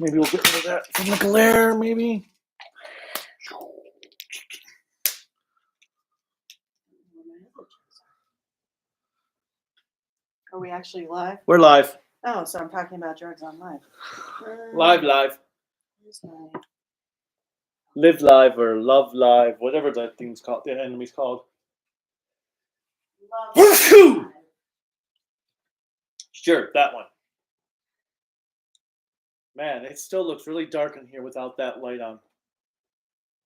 Maybe we'll get rid of that from the glare, maybe. Are we actually live? We're live. Oh, so I'm talking about drugs on live. Live. Where's my... Live live or love live, whatever that thing's called, the enemy's called. Love. Sure, that one. Man, it still looks really dark in here without that light on.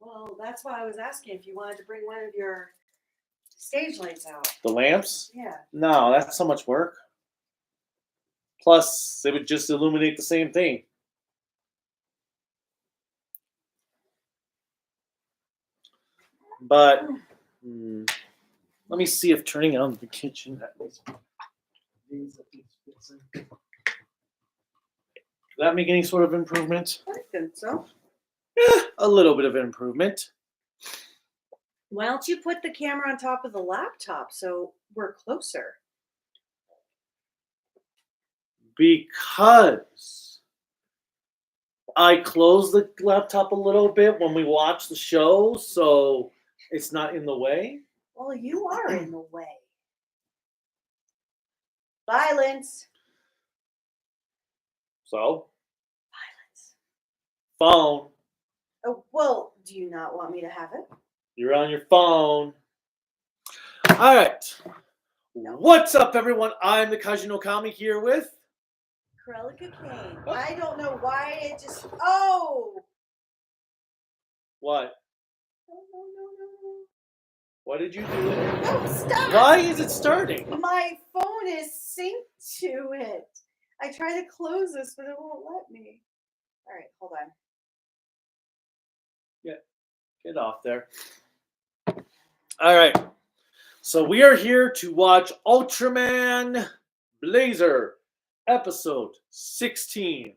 Well, that's why I was asking if you wanted to bring one of your stage lights out. The lamps? Yeah. No, that's so much work. Plus, it would just illuminate the same thing. But let me see if turning on the kitchen. Does that make any sort of improvement? I think so. A little bit of improvement. Why don't you put the camera on top of the laptop so we're closer? Because I close the laptop a little bit when we watch the show, so it's not in the way. Well, you are in the way. Violence. So? Violence. Phone. Oh, well, do you not want me to have it? You're on your phone. All right. No. What's up, everyone? I'm the Kaiju no Kami here with... Cruellica Kain. I don't know why it just... Oh! What? No. What did you do? No, stop! Why is it starting? My phone is synced to it. I try to close this, but it won't let me. All right, hold on. Yeah, get off there. All right. So we are here to watch Ultraman Blazar, episode 16.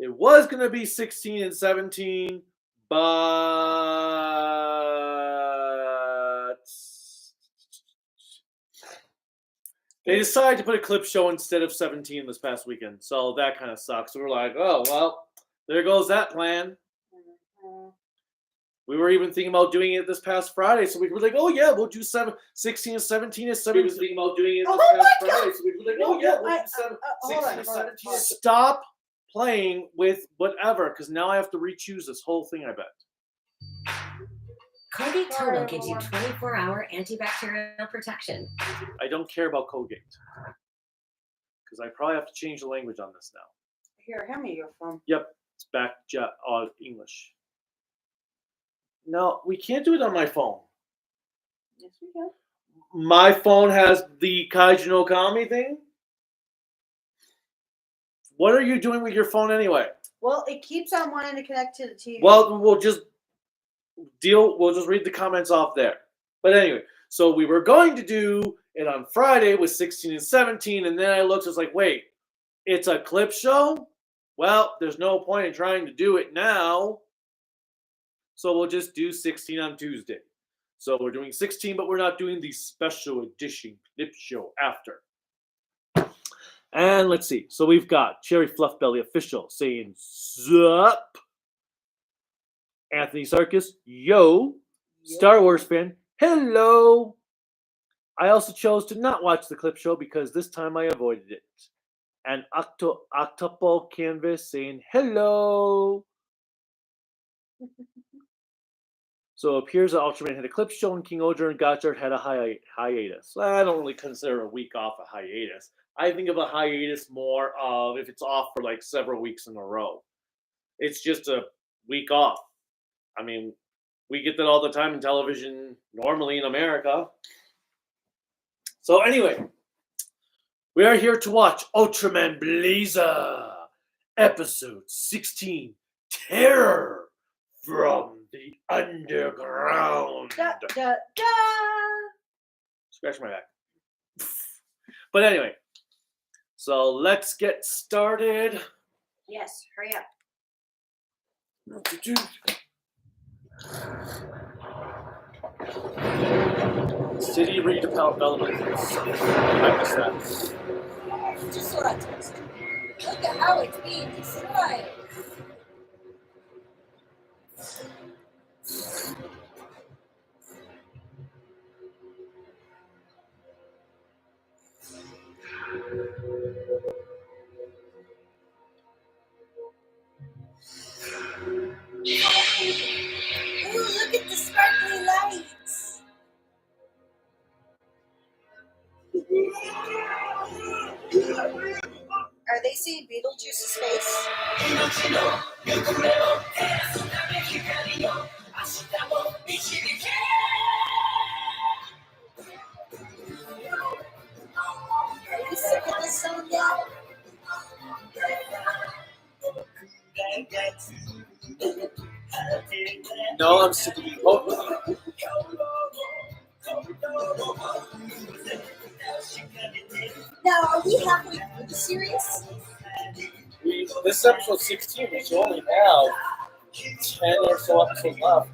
It was going to be 16 and 17, but they decided to put a clip show instead of 17 this past weekend. So that kind of sucks. So we're like, oh, well, there goes that plan. We were even thinking about doing it this past Friday, so we were like, "Oh yeah, we'll do 16 and 17 is 17." We were thinking about doing it this past Friday, so we were like, "Oh yeah, we'll do 16 and 17." Stop playing with whatever, because now I have to re-choose this whole thing. I bet. Colgate Total gives you 24-hour antibacterial protection. I don't care about Colgate, because I probably have to change the language on this now. Here, hand me your phone. Yep, it's back English. No, we can't do it on my phone. Yes, we can. My phone has the Kaiju no Kami thing. What are you doing with your phone anyway? Well, it keeps on wanting to connect to the TV. Well, we'll just read the comments off there. But anyway, so we were going to do it on Friday with 16 and 17, and then I looked, I was like, wait, it's a clip show? Well, there's no point in trying to do it now. So we'll just do 16 on Tuesday. So we're doing 16, but we're not doing the special edition clip show after. And let's see. So we've got Cherry Fluffbelly Official saying, Zup. Anthony Sarkis, yo. Star Wars fan, hello. I also chose to not watch the clip show because this time I avoided it. And Octuple Canvas saying, hello. So it appears that Ultraman had a clip show and King Odra and Gotchard had a hiatus. I don't really consider a week off a hiatus. I think of a hiatus more of if it's off for like several weeks in a row. It's just a week off. I mean, we get that all the time in television, normally in America. So anyway, we are here to watch Ultraman Blazar, episode 16, Terror from the Underground. Da, da, da. Scratch my back. But anyway, so let's get started. Yes, hurry up. City redevelopment. I missed that. Just look. Look at how it's being destroyed. see Beetlejuice's face? Are you sick of this song yet? No, I'm sick of you. Now, are we halfway through the series? This is episode 16. We should only have 10 or so episodes left.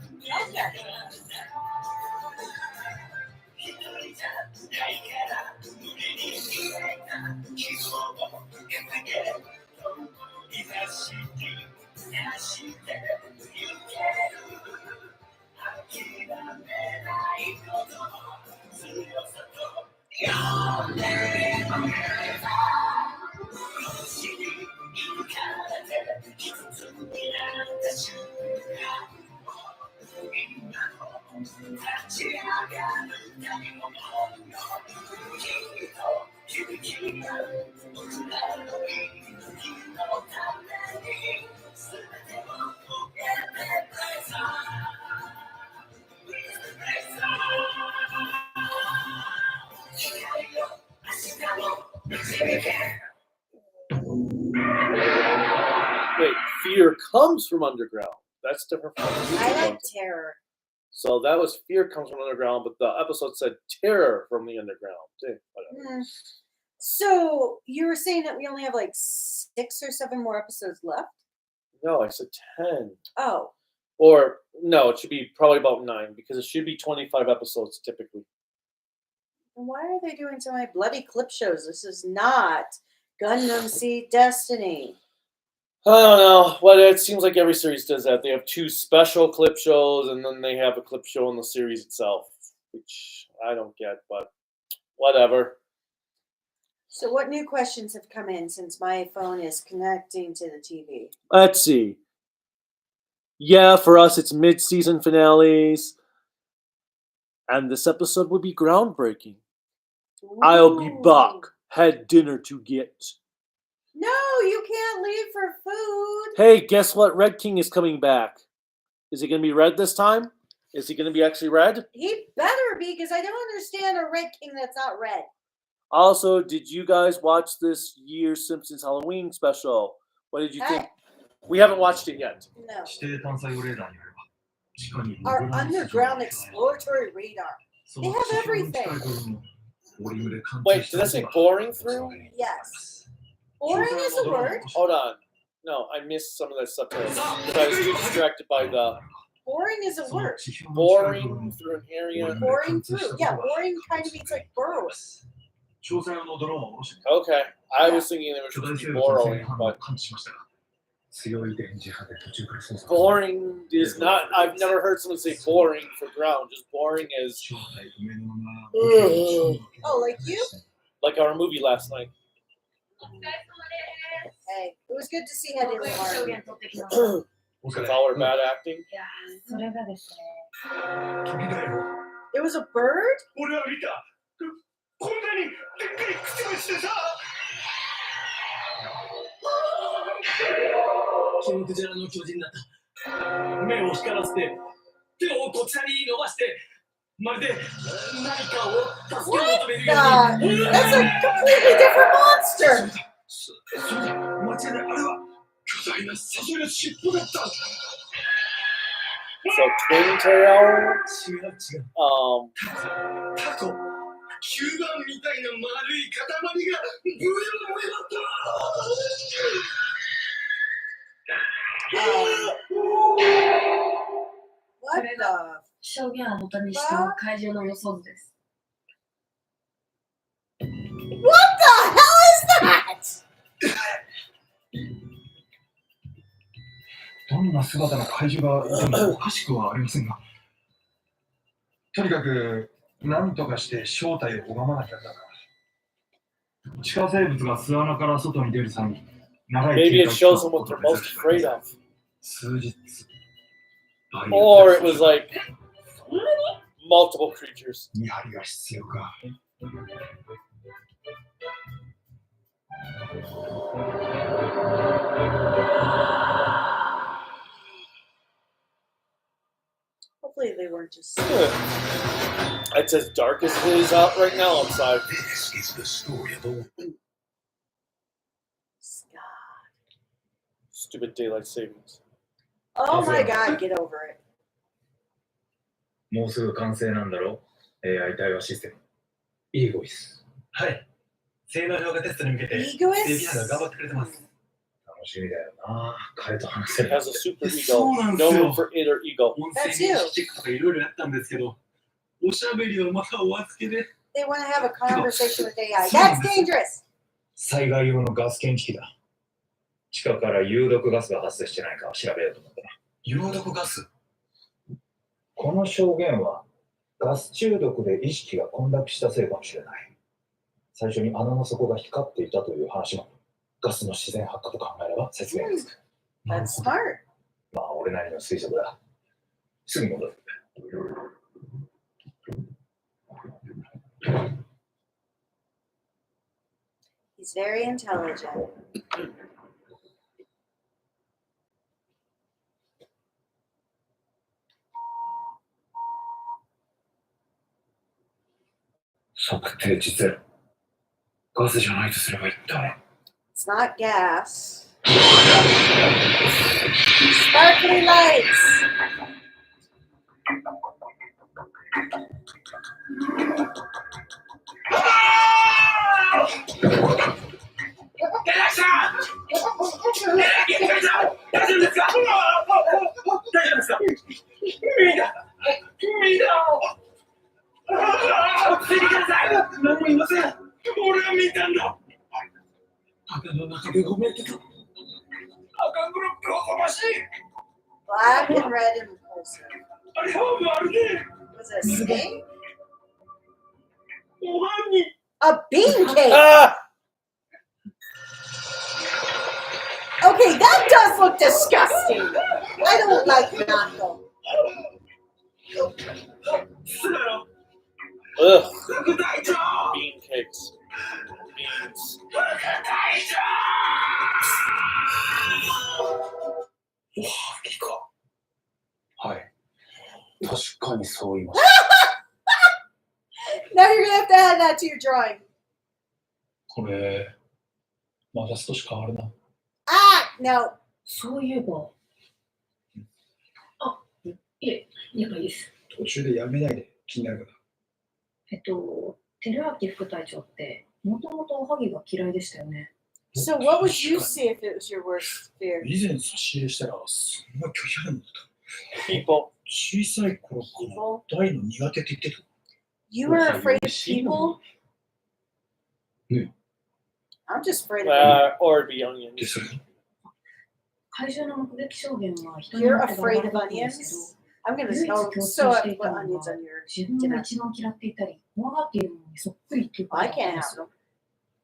Okay. Wait, fear comes from underground. That's different from I like terror. So that was fear comes from underground, but the episode said terror from the underground. Whatever. So you were saying that we only have like 6 or 7 more episodes left? No, I said 10. Oh. Or no, it should be probably about 9 because it should be 25 episodes typically. Why are they doing so many bloody clip shows? This is not Gundam Seed Destiny. I don't know. Well, it seems like every series does that. They have 2 special clip shows, and then they have a clip show in the series itself, which I don't get, but whatever. So what new questions have come in since my phone is connecting to the TV? Let's see. Yeah, for us, it's mid-season finales, and this episode would be groundbreaking. I'll be back. Had dinner to get. No, you can't leave for food. Hey, guess what? Red King is coming back. Is he going to be red this time? Is he going to be actually red? He better be, because I don't understand a Red King that's not red. Also, did you guys watch this year's Simpsons Halloween special? What did you think? We haven't watched it yet. No. Our underground exploratory radar. They have everything. Wait, did I say boring through? Yes. Boring is a word. Hold on. No, I missed some of that stuff because I was too distracted by the Boring is a word. boring through an area. Boring through. Yeah, boring kind of means like burrowing. Okay, I was thinking it was supposed to be borrowing, but boring is not. I've never heard someone say boring for ground. Just boring is Oh, like you? like our movie last night. Hey, it was good to see how they were. With all our bad acting. It was a bird? That's a completely different monster. So twin tail. What the? 証言を元にした怪獣の予想図です。 What the hell is that? どんな姿の怪獣がいてもおかしくはありませんが、とにかく何とかして正体を拝まなきゃだな。地下生物が巣穴から外に出る際に長い Maybe it shows them what they're most afraid of. 数日。 Or it was like multiple creatures. 見張りが必要か。Hopefully they weren't just. It's as dark as it is out right now outside. This is the story of a Stupid daylight savings. Oh my god, get over it. もうすぐ完成なんだろ ?AI 対話システム。イーゴイス。はい。性能評価テストに向けて、整備班が頑張ってくれてます。楽しみだよな。彼と話せ It る。 has a super そう ego. なんです No よ room for inner ego. 音声認識チェックとかいろいろやったんですけど、おしゃべりはまたお預けで。They want to have a conversation with AI. That's dangerous! 災害用のガス検知器だ。地下から有毒ガスが発生してないか調べようと思ってな。有毒ガス？この証言はガス中毒で意識が混濁したせいかもしれない。最初に穴の底が光っていたという話もガスの自然発火と考えれば説明がつく。That's smart. まあ俺なりの推測だ。すぐ戻る。He's very intelligent. 測定値ゼロ。ガスじゃないとすれば一体。It's not gas. Sparkly lights! Black and red impulsive. Was it a snake? A bean cake! Ah! Okay, that does look disgusting. I don't like that though. Ugh. Bean cakes. Beans. はい。確かにそう言います。Now you're gonna have to add that to your drawing. これ、まだ少し変わるな。Ah! No. そういえば。あ、いえ、了解です。途中でやめないで気になるから。寺脇副隊長って、もともとおはぎが嫌いでしたよね。So what would you see if it was your worst fear? 以前差し入れしたら、すんごい拒否反応だった。 People. 小さい頃から大の苦手って言ってた。 You were afraid of people? I'm just afraid of Or be onions. で、それ怪獣の目撃証言は人に You're よってバラ afraid バ of ラだったんですけ onions? I'm ど、gonna 唯一共通 sew してい up た put の onions は on your 自分が dinner. 一番嫌っていたり、怖がっているのにそっくりっていうこと I だったん can't で have す them. よ。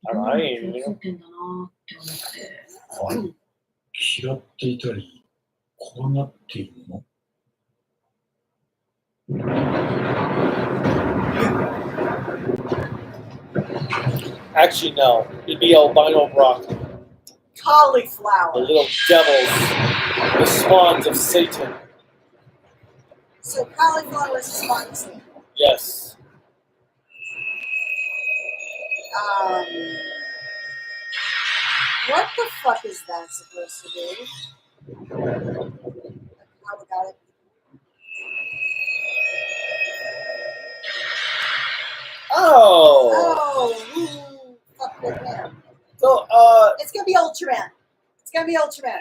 どんな共通点だなって思って。はい。嫌っていたり、怖がっているの Actually, no. It'd be albino broccoli. The Cauliflower. little devils. The spawns of Satan. So cauliflower is spicy. Yes. What the fuck is that supposed to do? Oh, we got it. Oh. Oh, fuck with him. So, It's gonna be Ultraman. It's gonna be Ultraman.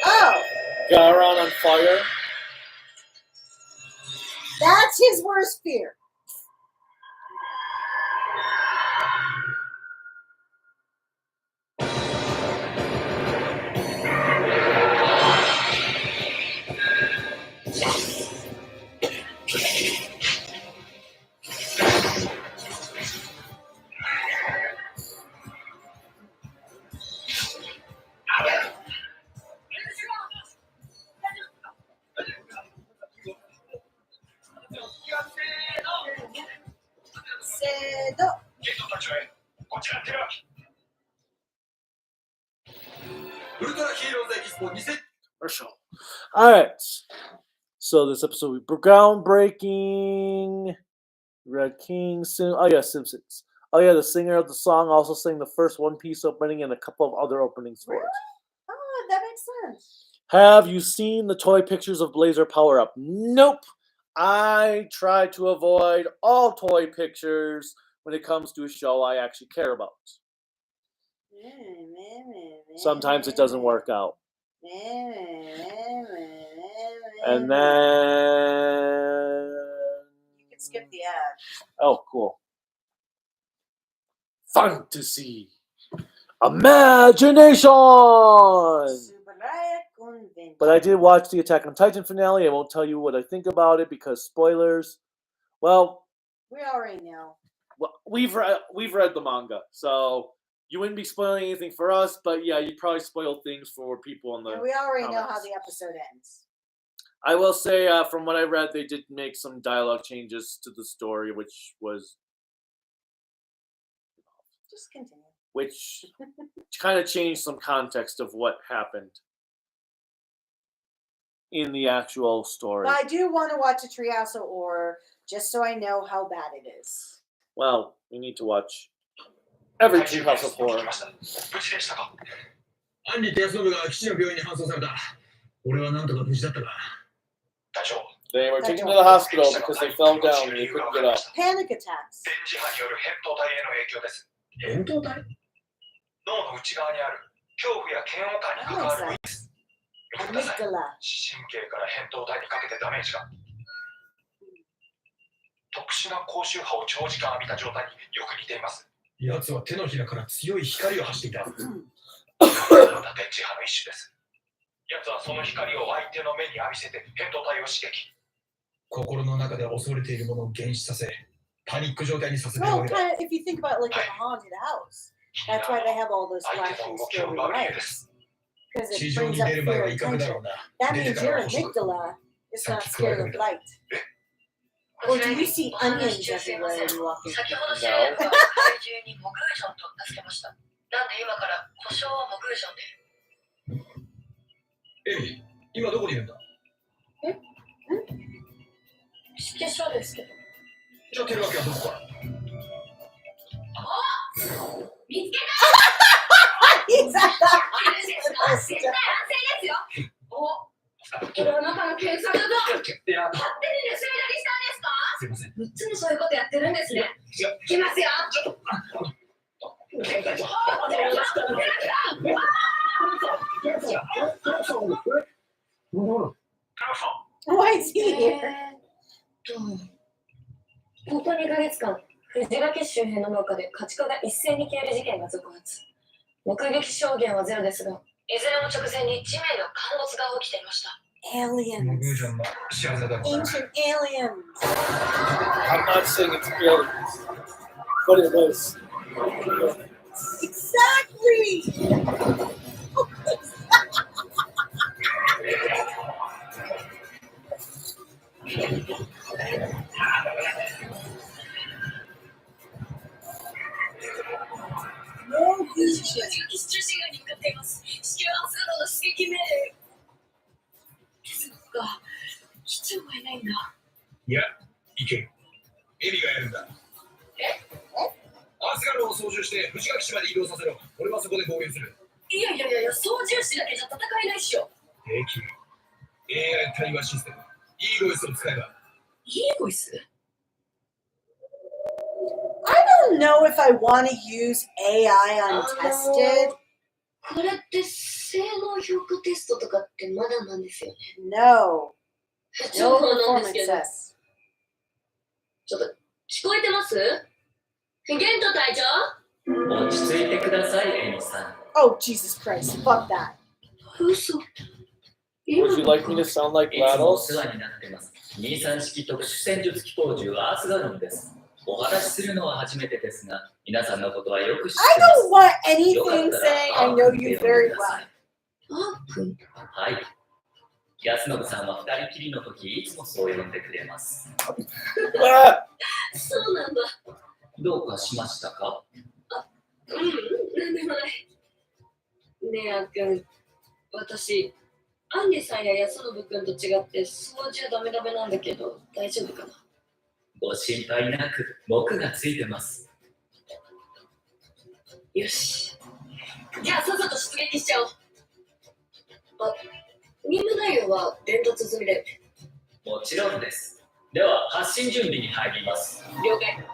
Oh, Garon on fire. that's his worst fear. All right. So this episode will be groundbreaking. Red King. Oh yeah, Simpsons. Oh yeah, the singer of the song also sang the first One Piece opening and a couple of other openings for it. Oh, that makes sense. Have you seen the toy pictures of Blazar Power Up? Nope. I try to avoid all toy pictures when it comes to a show I actually care about. Sometimes it doesn't work out. And then You can skip the ad. oh, cool. Fantasy. Imagination! But I did watch the Attack on Titan finale. I won't tell you what I think about it because spoilers. Well, We already know. we've read the manga, so you wouldn't be spoiling anything for us. But yeah, you'd probably spoil things for people on the. And we already know how comments. the episode ends. I will say, from what I read, they did make some dialogue changes to the story, which Just continue. which kind of changed some context of what happened in the actual story. But I do want to watch a Treehouse of Horror just so I know how bad it is. Well, we need to watch every Treehouse of Horror. アンリと安信が基地の病院に搬送された。俺はなんとか無事だったが。隊長、 They were taken to the hospital because they fell down and they couldn't get up. Panic attacks. 電磁波による扁桃体への影響です。扁桃体脳の内側にある恐怖や嫌悪感に関わるウイルス。見てください。 Amygdala. 視神経から扁桃体にかけてダメージが。特殊な高周波を長時間浴びた状態によく似ています。奴は手のひらから強い光を発していた。また電磁波の一種です。奴はその光を相手の目に浴びせて扁桃体を刺激。心の中で恐れているものを減死させ、パニック状態にさせている Well, わけだ。 kind of, if you think about it like a haunted house, that's why they have all those 相手 flashing の動きを scary 奪う理由で lights. す。 Because 地 it 上 brings に up 出る前 fear はいかがだ attention. ろうな。 That 出て means から your は欲しく。 amygdala is not Thank you, scared of Cruellica. light. Or do you see onions everywhere when you walk in? 先ほどシェールが怪獣にモグージョンと名付けました。なんで今から故障はモグージョンで。エリ、今どこにいるんだ？指揮所ですけど。じゃあテルワケはどこか？見つけ He's at the た。 hospital 絶 still. 対安静ですよ。お、これあなたの検索だぞ。勝手に盗み撮りしたんですか？すいません。いつもそういうことやってるんですね。いきますよ。Why is he here? ここ2ヶ月間、藤垣周辺の農家で家畜が一斉に消える事件が続発。目撃証言はゼロですが、いずれも直前に地面の陥没が起きていました。モグー Aliens. ジョンの仕業だろうな。 Ancient aliens. I'm not saying it's aliens, but it was. Exactly. No good shit. 中心街に向かっています。至急アスガードの出撃命令。そうか、機長はいないんだ。いや、行ける。エリがやるんだ。アスガルを操縦して藤垣市まで移動させろ。俺はそこで合流する。いや、操縦士だけじゃ戦えないっしょ。平気。AI 対話システム。イーゴイスを使えば。イーゴイス I don't know if I want to use AI untested. これって性能評価テストとかってまだなんですよね。 No. 情 No 報なんです performance けど。 test. ちょっと聞こえてます？ゲント隊長？落ち着いてください、エミさん。 Oh, Jesus Christ. Fuck that. 嘘。 Would you like me to sound like いつもお Rattles? 世話になってます。23式特殊戦術機構銃アースガルンです。お話しするのは初めてですが、皆さんのことはよく知って I ます don't want anything saying I know you very well. あーくん。はい。安信さんは二人きりの時、いつもそう呼んでくれます。 Ah! そうなんだ。どうかしましたか？なんでもない。ねえ、あっくん。私、アンリさんや安信君と違って操縦ダメダメなんだけど大丈夫かな。ご心配なく、僕がついてます。よし。じゃあさっさと出撃しちゃおう。あ、任務内容は伝達済みだよね。もちろんです。では、発進準備に入ります。了解。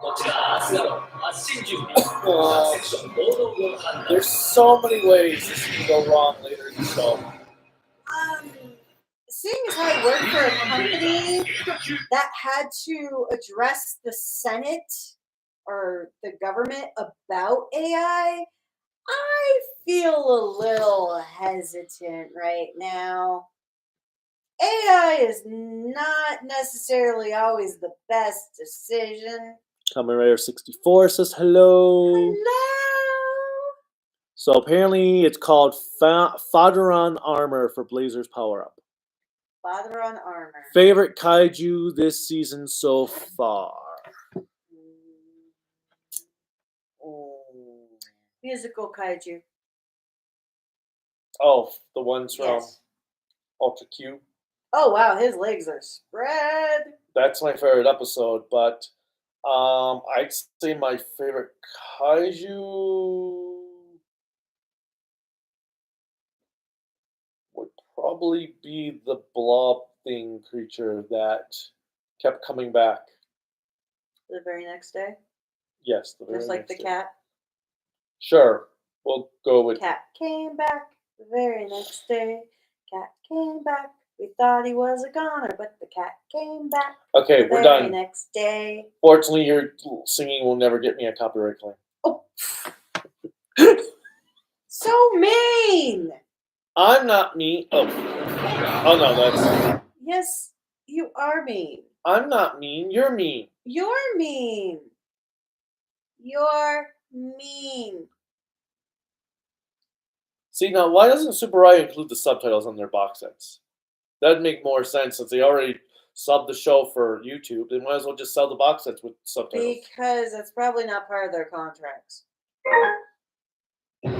こちら、アスガロン、発進準備。各セクション合同号判断。 There's so many ways this can go wrong later in the show. Seeing as how I worked for a company that had to address the Senate or the government about AI, I feel a little hesitant right now. AI is not necessarily always the best decision. Kamen Rider 64 says hello. Hello. So apparently it's called Fodderon Armor for Blazar's Power Up. Father on armor. Favorite kaiju this season so far? Musical kaiju. Oh, the ones from Yes. Ultra Q. Oh wow, his legs are spread. That's my favorite episode, but I'd say my favorite kaiju would probably be the blob thing creature that kept coming back. The very next day, Yes, the very just like next the day. cat. Sure, we'll go with Cat came back the very next day. Cat came back. We thought he was a goner, but the cat came back Okay, the we're very done. next day. Fortunately, your singing will never get me a copyright claim. Oh, so mean! I'm not mean. Oh no, that's. Yes, you are mean. I'm not mean. You're mean. You're mean. You're mean. See, now, why doesn't Super I include the subtitles on their box sets? That'd make more sense since they already subbed the show for YouTube. They might as well just sell the box sets with subtitles. Because that's probably not part of their contracts. We're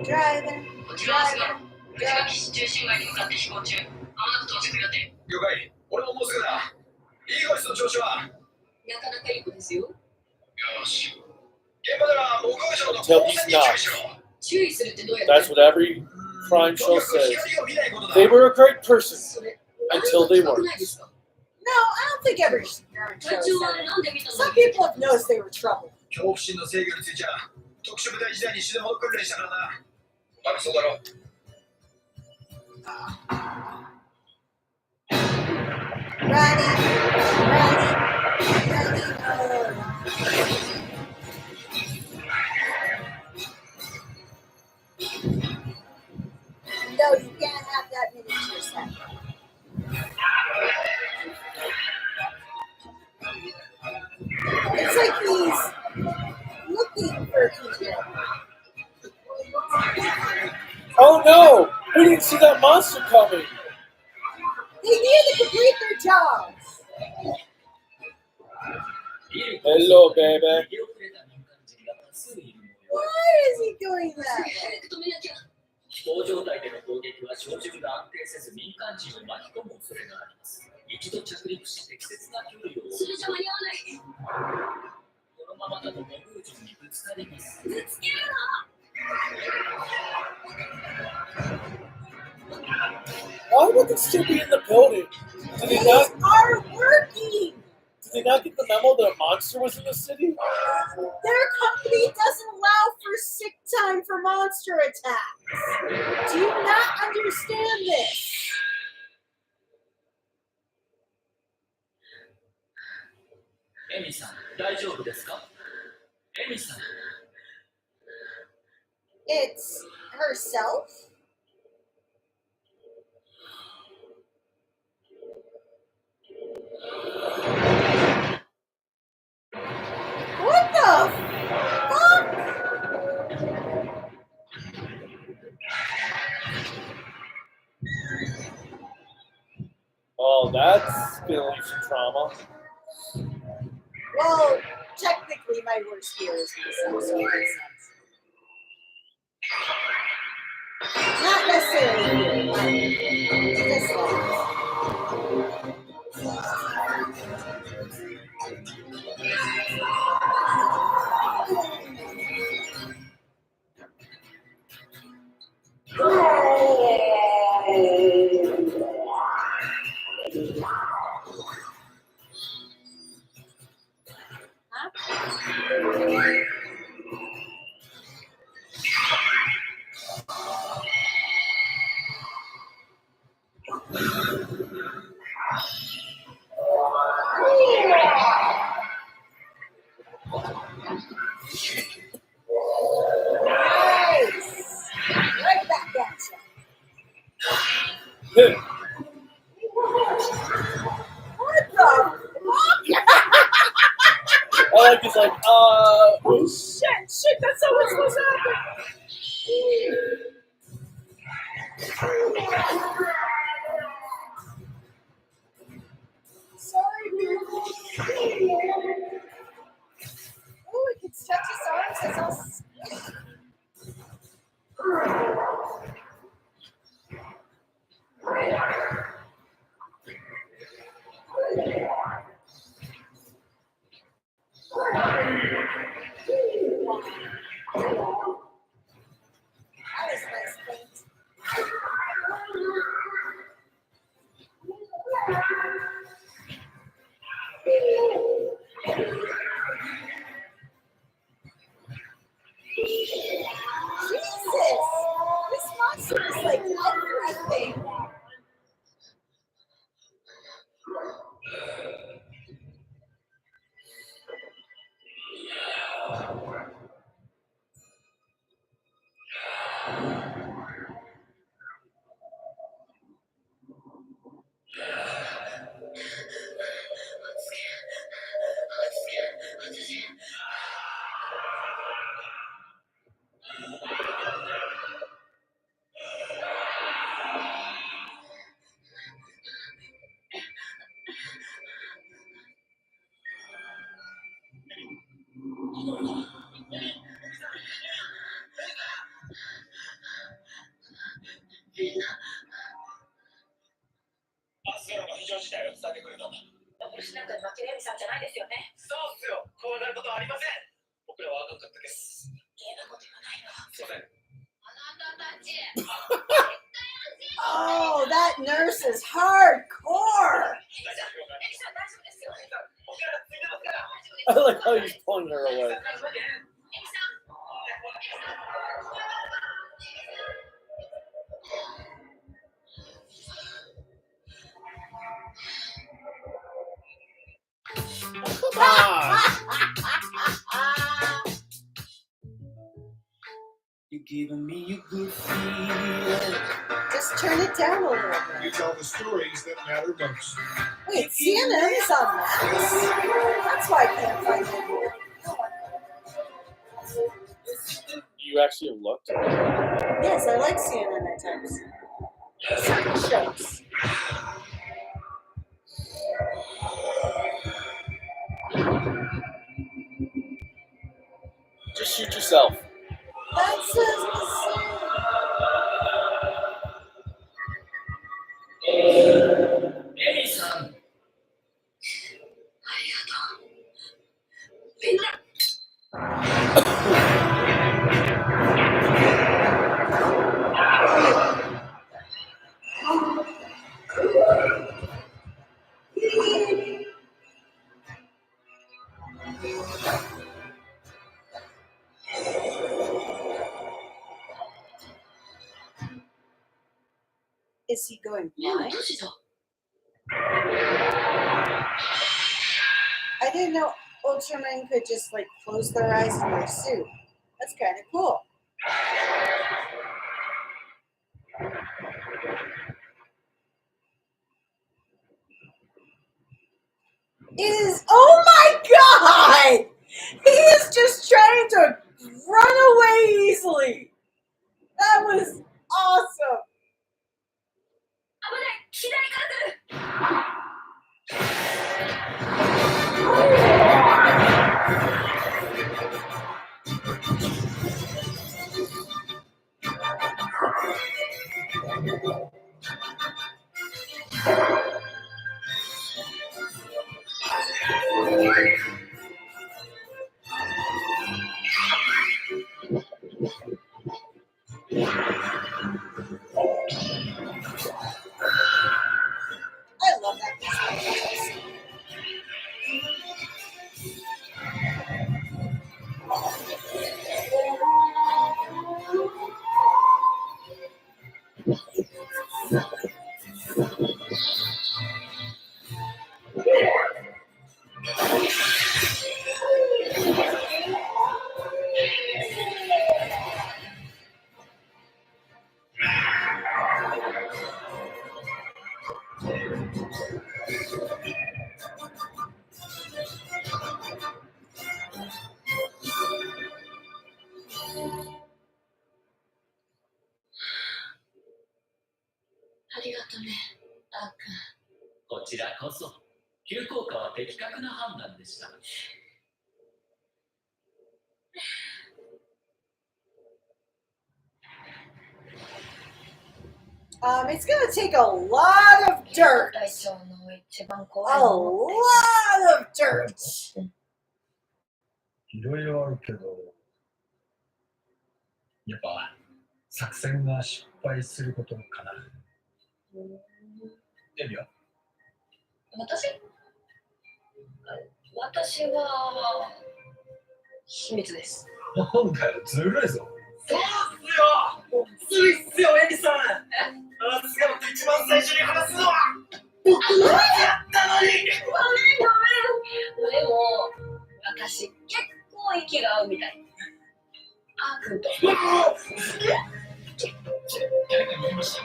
driving. こちらアスガロン。藤垣市中心街に向かって飛行中。まもなく到着予定。了解。俺ももうすぐだ。イーゴイスの調子は。なかなかいい子ですよ。よし。現場では目撃者の Until 光 he's 線に注 not. 意しろ。注意するってどうやって That's what every crime とに show かく says. 光を見ないことだ。 They were a great person それ until they 高く weren't. ないですか No, I don't think every parent 隊 shows 長は that. なんで見たの Some people have noticed they were trouble. 恐怖心の制御についちゃ特殊部隊時代に死ぬほど訓練したからな。まあそうだろう。 No, you can't have that miniature set. It's like he's looking for people. Oh no! We didn't see that monster coming! They need to complete their jobs. Hello, baby. 逃げ遅れた民間人が多数いる模様。 Why is he doing that? 早く止めなきゃ。飛行状態での攻撃は照準が安定せず民間人を巻き込む恐れがあります。一度着陸し適切な距離をそれじゃ間に合わない。このままだとモグージョンにぶつかります。ぶつける Why would they still be in the building? Did they They not? are working. Did they not get the memo that a monster was in the city? Their company doesn't allow for sick time for monster attacks. Do you not understand this? エミさん、大丈夫ですか？エミさん。 It's herself? What the fuck? Oh, that's gonna leave some trauma. Well, technically my worst fear is myself, so it makes sense. Not necessarily here, but this one. Nice. Right back at you. What the fuck? I like it's like, Shit, that's not what's supposed to happen. Sorry, dude. Oh, it can touch his arms. That's all squishy. That was nice paint. Jesus! This monster is like everything. Oh, that nurse is hardcore. I like how he's pulling her away. Come on. You're giving me a good feeling. Just turn it down a little You bit. tell the stories that matter most. Wait, CNN is on Max? That's why I can't find it here. You actually looked? Yes, I like CNN at times. Certain shows. Just shoot yourself. That says the same. Eddie-san. みんな Is he going 目を blind? 閉じた I didn't know Ultraman could just like close their eyes in their suit. That's kind of cool. Oh my god! He is just trying to run away easily. That was awesome. 危ない左から来る Oh I love that. Ah, こちらこそ、急降下は的確な判断でした。It's gonna take a lot of dirt. 大将の一番怖 A いもの lot of dirt. いろいろあるけど、やっぱ作戦が失敗することかな。エビは私は秘密です。なんだよ、ずるいぞ。そうっすよ。ついっすよ、エリさん。あすがって一番最初に話すのは僕のやったのに。でも私結構息が合うみたい。あーくんと。誰か見ました。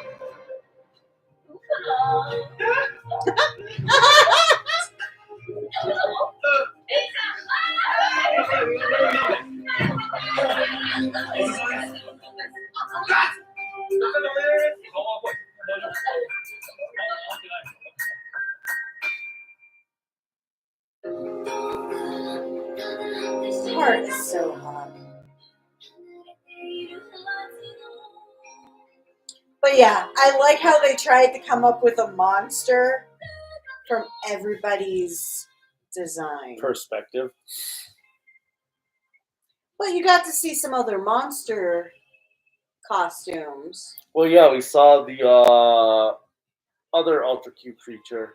どうかな。This part is so hot. But yeah, I like how they tried to come up with a monster from everybody's design. Perspective. But you got to see some other monster costumes. Well, yeah, we saw the other Ultra Q creature.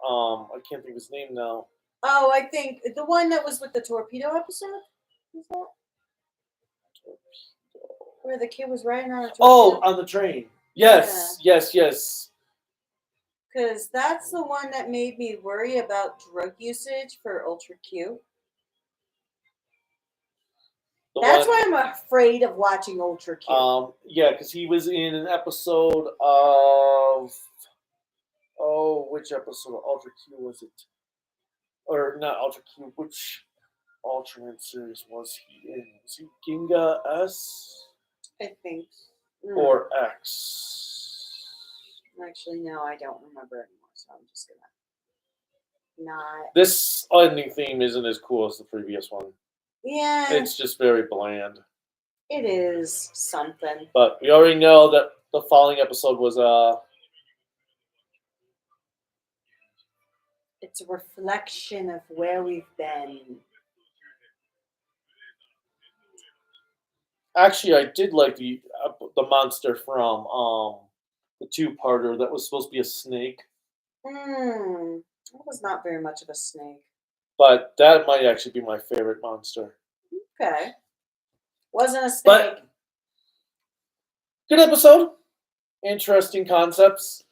I can't think of his name now. Oh, I think the one that was with the torpedo episode? Is that? Where the kid was riding on a torpedo? Oh, on the train. Yes, yes, yes. Because that's the one that made me worry about drug usage for Ultra Q. That's why I'm afraid of watching Ultra Q. Yeah, because he was in an episode of... Oh, which episode of Ultra Q was it? Or not Ultra Q, which Ultraman series was he in? Was he Ginga S? I think. Or X? Actually, no, I don't remember anymore, so I'm just gonna not. This ending theme isn't as cool as the previous one. Yeah. It's just very bland. It is something. But we already know that the following episode was It's a reflection of where we've been. Actually, I did like the monster from the two-parter that was supposed to be a snake. It was not very much of a snake. But that might actually be my favorite monster. Okay. Wasn't a snake. But good episode. Interesting concepts.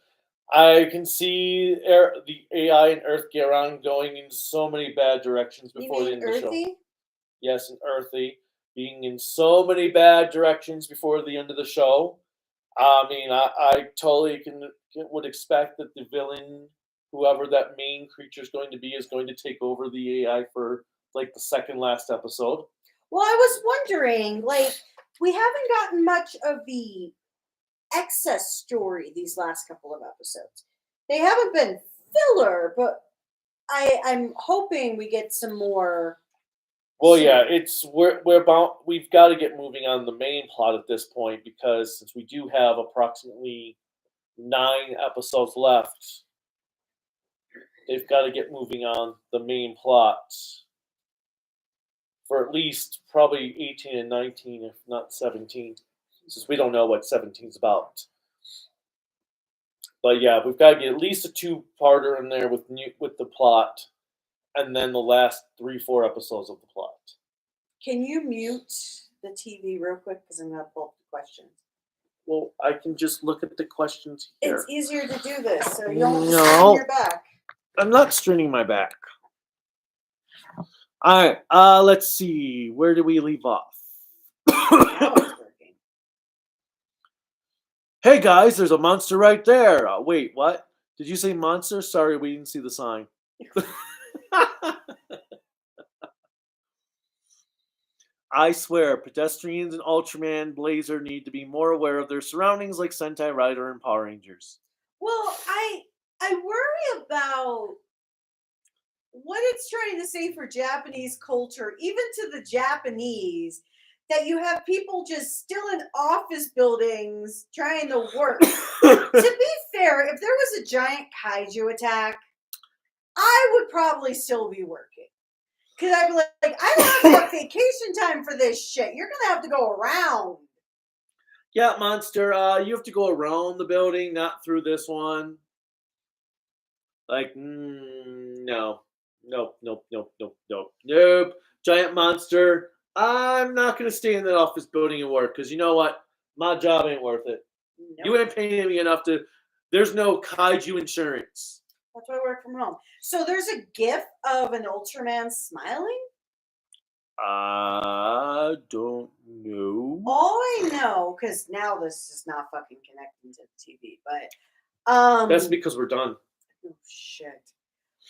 I can see the AI and Earth Garon going in so many bad directions before the end of the show. Yes, and Earthy being in so many bad directions before the end of the show. I mean, I totally would expect that the villain, whoever that main creature is going to be, is going to take over the AI for like the second last episode. Well, I was wondering, like, we haven't gotten much of the excess story these last couple of episodes. They haven't been filler, but I'm hoping we get some more Well, yeah, we're about we've got to get moving on the main plot at this point because since we do have approximately 9 episodes left, they've got to get moving on the main plot for at least probably 18 and 19, if not 17, since we don't know what 17 is about. But yeah, we've got to get at least a 2-parter in there with the plot, and then the last 3-4 episodes of the plot. Can you mute the TV real quick because I'm gonna pull up the questions. Well, I can just look at the questions here. It's easier to do this, so you don't have to No. strain your back. I'm not straining my back. All right, let's see. Where do we leave off? Now it's working. Hey guys, there's a monster right there. Wait, what? Did you say monster? Sorry, we didn't see the sign. I swear, pedestrians and Ultraman Blazar need to be more aware of their surroundings like Sentai Rider and Power Rangers. Well, I worry about what it's trying to say for Japanese culture, even to the Japanese, that you have people just still in office buildings trying to work. To be fair, if there was a giant kaiju attack, I would probably still be working. Because I'd be like, I don't have vacation time for this shit. You're going to have to go around. Yeah, monster, you have to go around the building, not through this one. Like, no. Nope. Giant monster, I'm not going to stay in that office building and work, because you know what? My job ain't worth it. Nope. You ain't paying me enough to... There's no kaiju insurance. That's why I work from home. So there's a gif of an Ultraman smiling? I don't know. All I know, because now this is not fucking connecting to the TV, but That's because we're done. oh shit.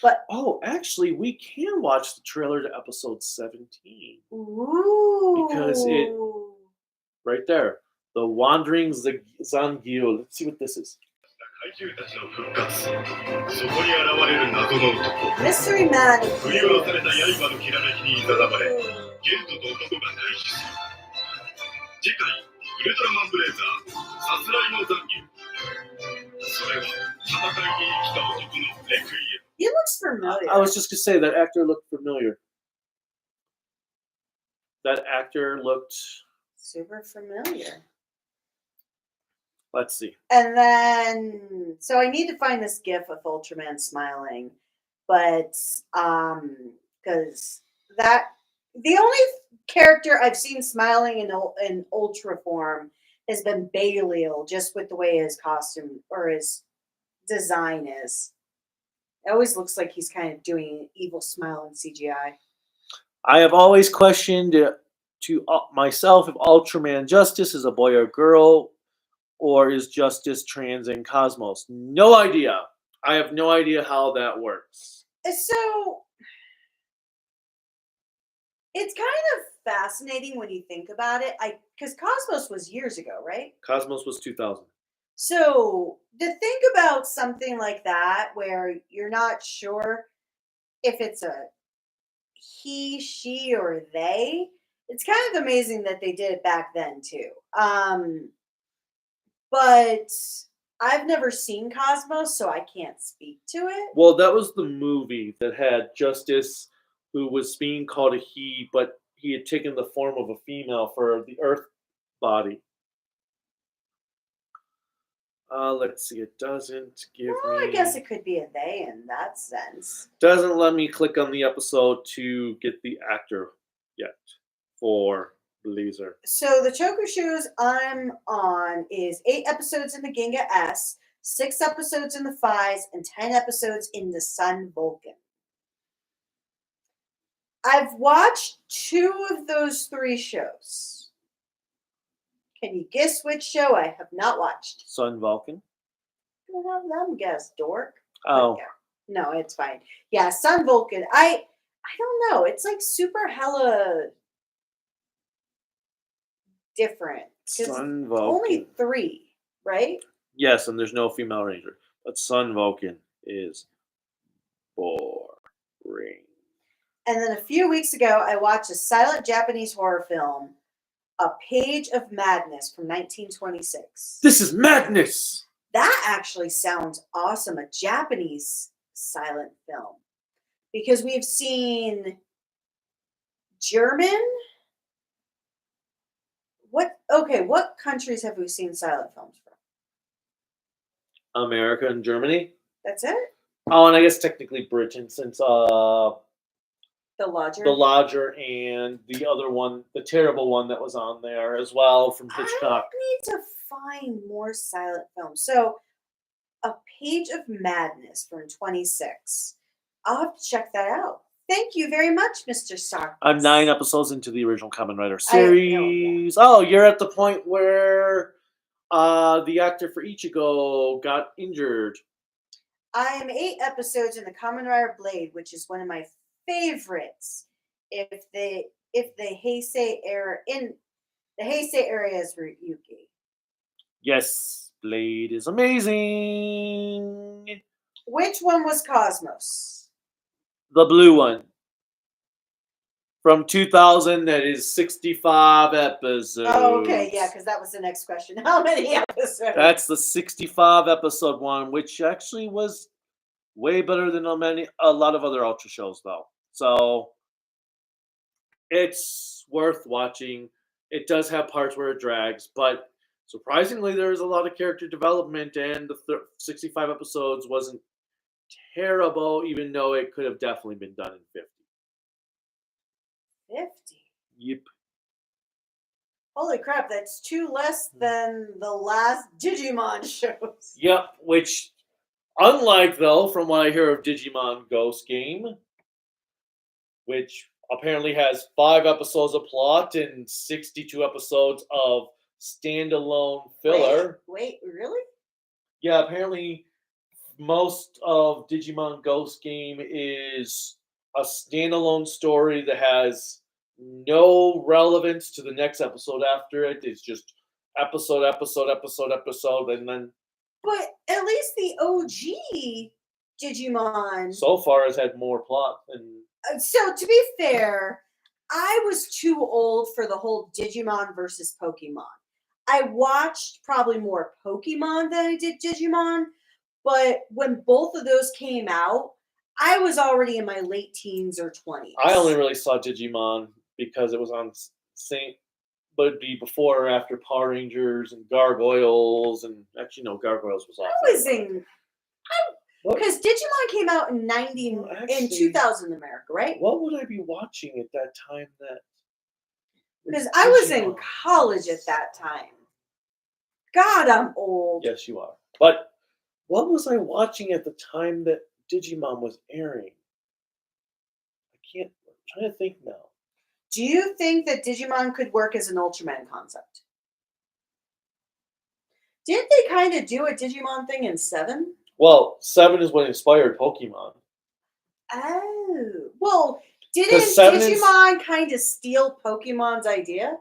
But actually, we can watch the trailer to episode 17. ooh, Because right there, the Wandering Zangyo. Let's see what this is. Mystery Man. Ultraman Blazar, さすらいの残留。それは戦いに生きた男のレクイエム。 He looks familiar. I was just gonna say that actor looked familiar. That actor looked super familiar. Let's see. And then, so I need to find this gif of Ultraman smiling, but because that the only character I've seen smiling in Ultra form has been Belial, just with the way his costume or his design is. It always looks like he's kind of doing an evil smile in CGI. I have always questioned to myself if Ultraman Justice is a boy or girl, or is Justice trans in Cosmos? No idea. I have no idea how that works. So it's kind of fascinating when you think about it. Because Cosmos was years ago, right? Cosmos was 2000. So to think about something like that, where you're not sure if it's a he, she, or they, it's kind of amazing that they did it back then too. But I've never seen Cosmos, so I can't speak to it. Well, that was the movie that had Justice, who was being called a he, but he had taken the form of a female for the Earth body. Let's see. It doesn't give Well, me... I guess it could be a they in that sense. Doesn't let me click on the episode to get the actor yet for Blazar. So the Toku shows I'm on is 8 episodes in the Ginga S, 6 episodes in the Phis, and 10 episodes in the Sun Vulcan. I've watched 2 of those 3 shows. Can you guess which show I have not watched? Sun Vulcan? Well, let me guess, dork. Oh. No, it's fine. Yeah, Sun Vulcan. I don't know. It's like super hella different. Sun Vulcan. Only 3, right? Yes, and there's no female ranger. But Sun Vulcan is boring. And then a few weeks ago, I watched a silent Japanese horror film, A Page of Madness from 1926. This is madness. That actually sounds awesome. A Japanese silent film. Because we've seen German. What countries have we seen silent films from? America and Germany. That's it? Oh, and I guess technically Britain, since The Lodger? The Lodger and the other one, the terrible one that was on there as well from Hitchcock. I need to find more silent films. So, A Page of Madness from 26. I'll have to check that out. Thank you very much, Mr. Stark. I'm 9 episodes into the original Kamen Rider series. Oh, you're at the point where the actor for Ichigo got injured. I am 8 episodes in the Kamen Rider Blade, which is one of my favorites. If the Heisei era is Ryuki. Yes, Blade is amazing. Which one was Cosmos? The blue one. From 2000, that is 65 episodes. Oh, okay, yeah, because that was the next question. How many episodes? That's the 65 episode one, which actually was way better than a lot of other Ultra shows, though. So it's worth watching. It does have parts where it drags, but surprisingly, there's a lot of character development, and the 65 episodes wasn't terrible, even though it could have definitely been done in 50. 50? Yep. Holy crap, that's 2 less than the last Digimon shows. Yep, which, unlike, though, from what I hear of Digimon Ghost Game, which apparently has 5 episodes of plot and 62 episodes of standalone filler. Wait, really? Yeah, apparently most of Digimon Ghost Game is a standalone story that has no relevance to the next episode after it. It's just episode, and then... But at least the OG Digimon... so far has had more plot than... So, to be fair, I was too old for the whole Digimon versus Pokemon. I watched probably more Pokemon than I did Digimon, but when both of those came out, I was already in my late teens or 20s. I only really saw Digimon because it was on but it'd be before or after Power Rangers and Gargoyles, and actually no, Gargoyles was off. Because Digimon came out in in 2000 in America, right? What would I be watching at that time? Because I was in college at that time. God, I'm old. Yes, you are. But what was I watching at the time that Digimon was airing? I'm trying to think now. Do you think that Digimon could work as an Ultraman concept? Didn't they kind of do a Digimon thing in 7? Well, 7 is what inspired Pokemon. Oh. Well, didn't Digimon kind of steal Pokemon's idea?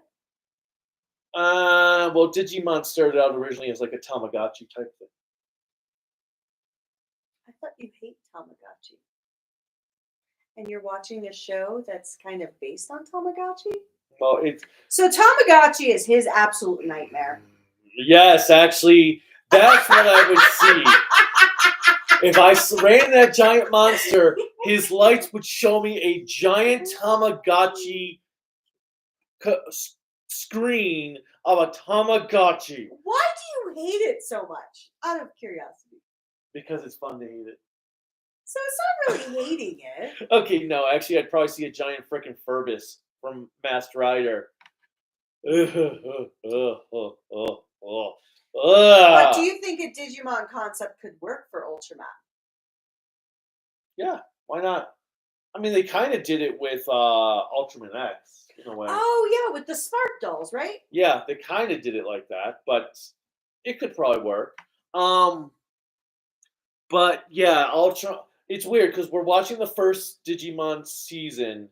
Well, Digimon started out originally as like a Tamagotchi type thing. I thought you hate Tamagotchi. And you're watching a show that's kind of based on Tamagotchi? Well, So Tamagotchi is his absolute nightmare. Yes, actually, that's what I would see. If I ran that giant monster, his lights would show me a giant Tamagotchi screen of a Tamagotchi. Why do you hate it so much? Out of curiosity. Because it's fun to hate it. So it's not really hating it. Okay, no, actually, I'd probably see a giant frickin' Furbus from Masked Rider. But do you think a Digimon concept could work for Ultraman? Yeah, why not? I mean, they kind of did it with Ultraman X in a way. Oh yeah, with the Spark dolls, right? Yeah, they kind of did it like that, but it could probably work. But yeah, it's weird because we're watching the first Digimon season,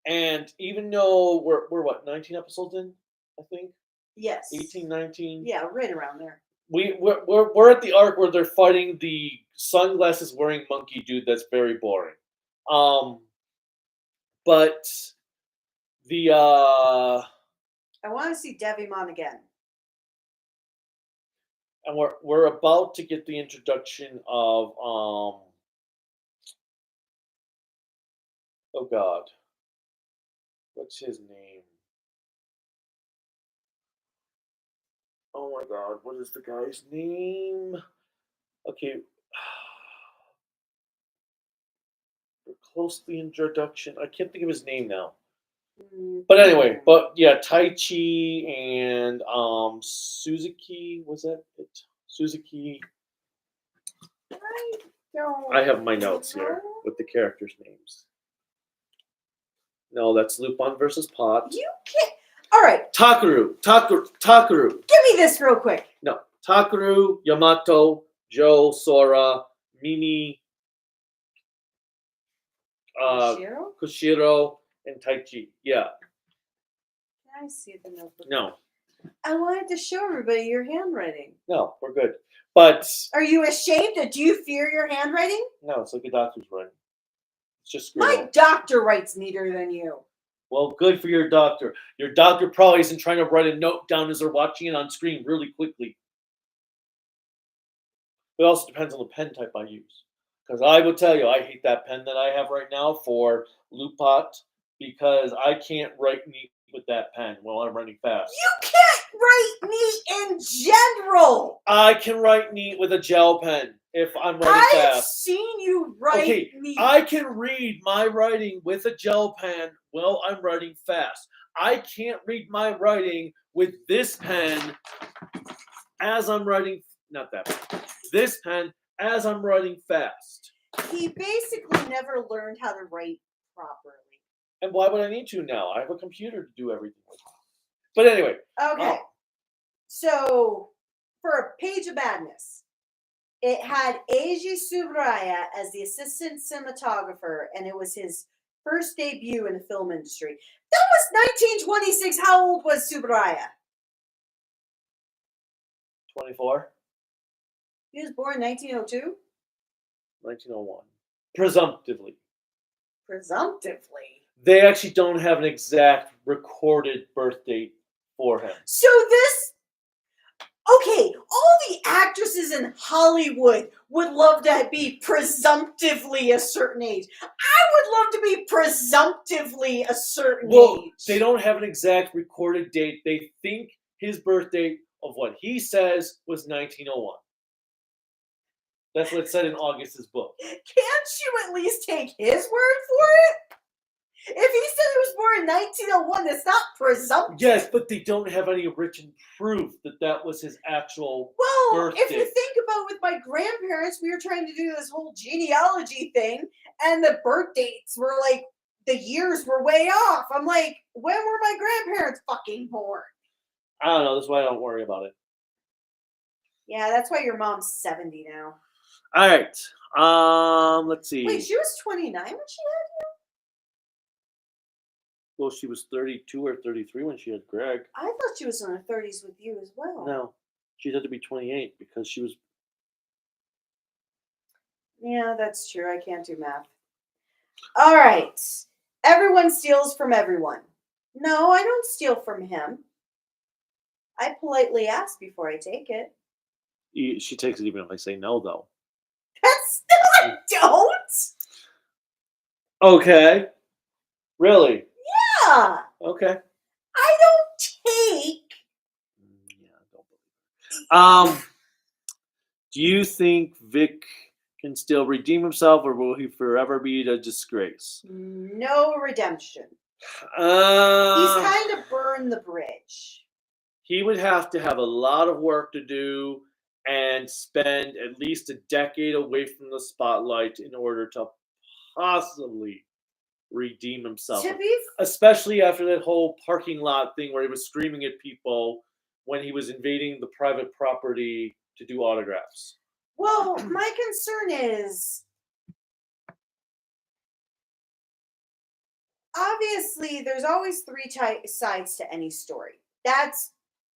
and even though we're what, 19 episodes in, I think. Yes. 18, 19. Yeah, right around there. We're at the arc where they're fighting the sunglasses wearing monkey dude that's very boring. But the I want to see Devimon again. and we're about to get the introduction of oh god, what's his name? Oh my god, what is the guy's name? Okay, we're close to the introduction. I can't think of his name now. But anyway, but yeah, Tai Chi and Suzuki, was that it? Suzuki. I have my notes here with the characters' names. No, that's Lupin versus Pot. You can't. All right. Takaru. Give me this real quick. No, Takaru, Yamato, Joe, Sora, Mimi, Koshiro, and Taichi. Yeah. Can I see the notebook? No. I wanted to show everybody your handwriting. No, we're good. But are you ashamed? Do you fear your handwriting? No, it's like a doctor's writing. It's just my doctor writes neater than you. Well, good for your doctor. Your doctor probably isn't trying to write a note down as they're watching it on screen really quickly. It also depends on the pen type I use. Because I will tell you, I hate that pen that I have right now for Lupat because I can't write neat with that pen while I'm writing fast. You can't write neat in general. I can write neat with a gel pen if I'm writing fast. I've seen you write neat. I can read my writing with a gel pen while I'm writing fast. I can't read my writing with this pen as I'm writing, not that pen, this pen as I'm writing fast. He basically never learned how to write properly. And why would I need to now? I have a computer to do everything with. But anyway. Okay. So, for a Page of Madness, it had Eiji Tsuburaya as the assistant cinematographer, and it was his first debut in the film industry. That was 1926. How old was Tsuburaya? 24. He was born in 1902? 1901. Presumptively. Presumptively? They actually don't have an exact recorded birth date for him. So this... Okay, all the actresses in Hollywood would love to be presumptively a certain age. I would love to be presumptively a certain age. They don't have an exact recorded date. They think his birth date of what he says was 1901. That's what it said in August's book. Can't you at least take his word for it? If he said he was born in 1901, that's not presumptive. Yes, but they don't have any written proof that that was his actual birth if date. you think about with my grandparents, we were trying to do this whole genealogy thing, and the birth dates were like, the years were way off. I'm like, when were my grandparents fucking born? I don't know. That's why I don't worry about it. Yeah, that's why your mom's 70 now. All right. Let's see. Wait, she was 29 when she had you? Well, she was 32 or 33 when she had Greg. I thought she was in her 30s with you as well. No, she had to be 28 because she was... Yeah, that's true. I can't do math. All right. Everyone steals from everyone. No, I don't steal from him. I politely ask before I take it. She takes it even if I say no, though. That's still I don't. Okay. Really? Yeah. Okay. I don't take. Yeah, I don't believe it. Do you think Vic can still redeem himself, or will he forever be a disgrace? No redemption. He's kind of burned the bridge. He would have to have a lot of work to do and spend at least a decade away from the spotlight in order to possibly redeem himself. Especially after that whole parking lot thing where he was screaming at people when he was invading the private property to do autographs. Well, my concern is, obviously, there's always three sides to any story. That's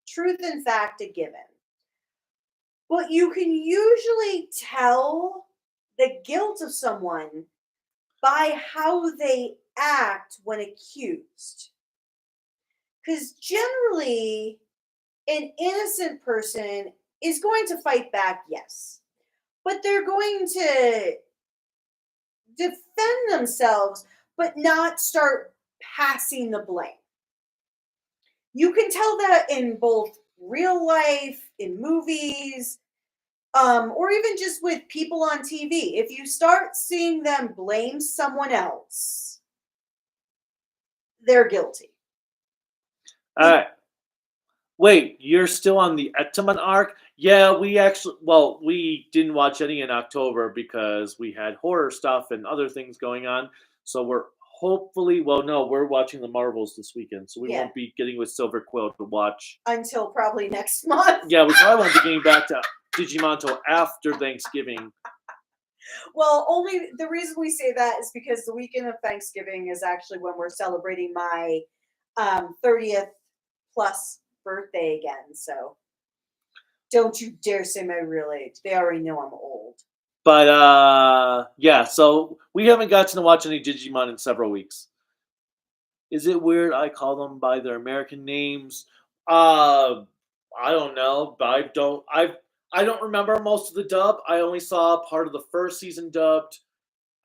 truth and fact a given. But you can usually tell the guilt of someone by how they act when accused. Because generally, an innocent person is going to fight back, yes. But they're going to defend themselves, but not start passing the blame. You can tell that in both real life, in movies, or even just with people on TV. If you start seeing them blame someone else, they're guilty. All right. Wait, you're still on the Ultraman arc? Yeah, we didn't watch any in October because we had horror stuff and other things going on. So we're we're watching the Marvels this weekend, so we Yeah. won't be getting with Silver Quill to watch. Until probably next month. Yeah, we probably won't be getting back to Digimon till after Thanksgiving. Well, only the reason we say that is because the weekend of Thanksgiving is actually when we're celebrating my 30th plus birthday again. So don't you dare say my real age. They already know I'm old. But yeah, so we haven't gotten to watch any Digimon in several weeks. Is it weird I call them by their American names? I don't know, but I don't remember most of the dub. I only saw part of the first season dubbed.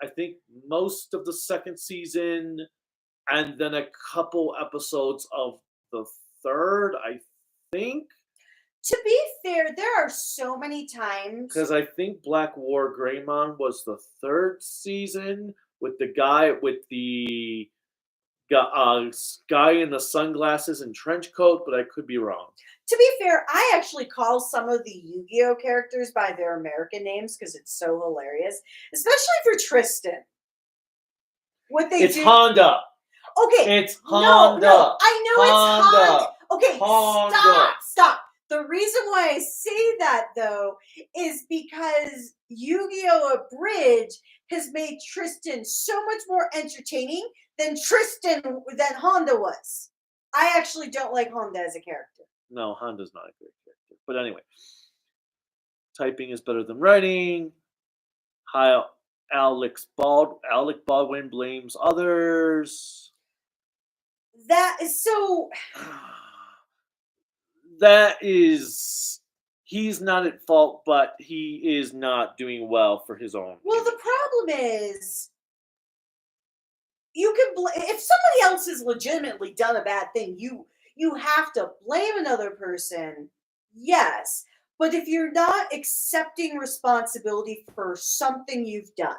I think most of the second season, and then a couple episodes of the third, I think. To be fair, there are so many times. Because I think Black War Greymon was the third season with the guy with the guy in the sunglasses and trench coat, but I could be wrong. To be fair, I actually call some of the Yu-Gi-Oh characters by their American names because it's so hilarious, especially for Tristan. It's Honda. Okay. It's Honda. No, I know Honda. it's Honda. Okay, Honda. stop. The reason why I say that, though, is because Yu-Gi-Oh! Abridged has made Tristan so much more entertaining than Honda was. I actually don't like Honda as a character. No, Honda's not a great character. But anyway, typing is better than writing. Alec Baldwin blames others. That is so... He's not at fault, but he is not doing well for his own. Well, the problem is, you can if somebody else has legitimately done a bad thing, you have to blame another person, yes. But if you're not accepting responsibility for something you've done,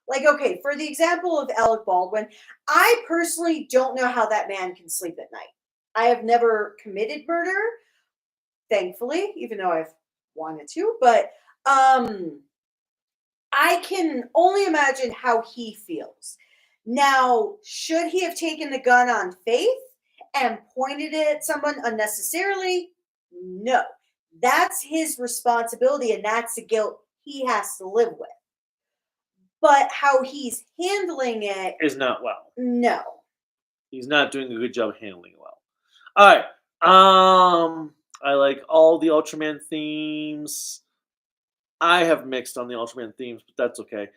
like, okay, for the example of Alec Baldwin, I personally don't know how that man can sleep at night. I have never committed murder, thankfully, even though I've wanted to, but I can only imagine how he feels. Now, should he have taken the gun on faith and pointed it at someone unnecessarily? No. That's his responsibility, and that's the guilt he has to live with. But how he's handling it is not well. No. He's not doing a good job handling it well. All right. I like all the Ultraman themes. I have mixed on the Ultraman themes, but that's okay.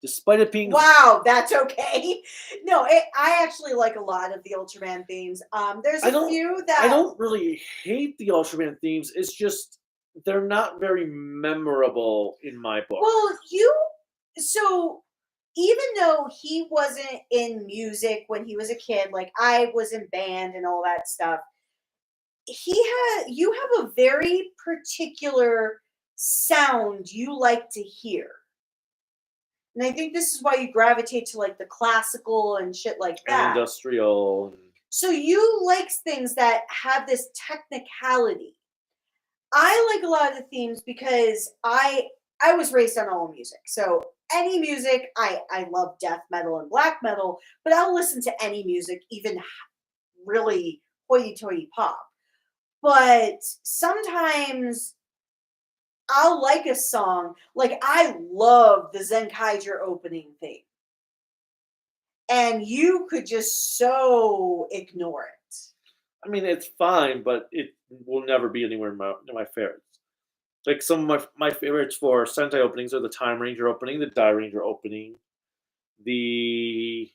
Despite it being wow, that's okay. No, I actually like a lot of the Ultraman themes. There's a few that I don't really hate the Ultraman themes. It's just they're not very memorable in my book. Well, so even though he wasn't in music when he was a kid, like I was in band and all that stuff, you have a very particular sound you like to hear. And I think this is why you gravitate to like the classical and shit like that. And industrial. So you like things that have this technicality. I like a lot of the themes because I was raised on all music. So any music, I love death metal and black metal, but I'll listen to any music, even really hoity-toity pop. But sometimes I'll like a song, like I love the Zenkaiger opening theme. And you could just so ignore it. I mean, it's fine, but it will never be anywhere near my favorites. Like some of my favorites for Sentai openings are the Time Ranger opening, the Die Ranger opening, the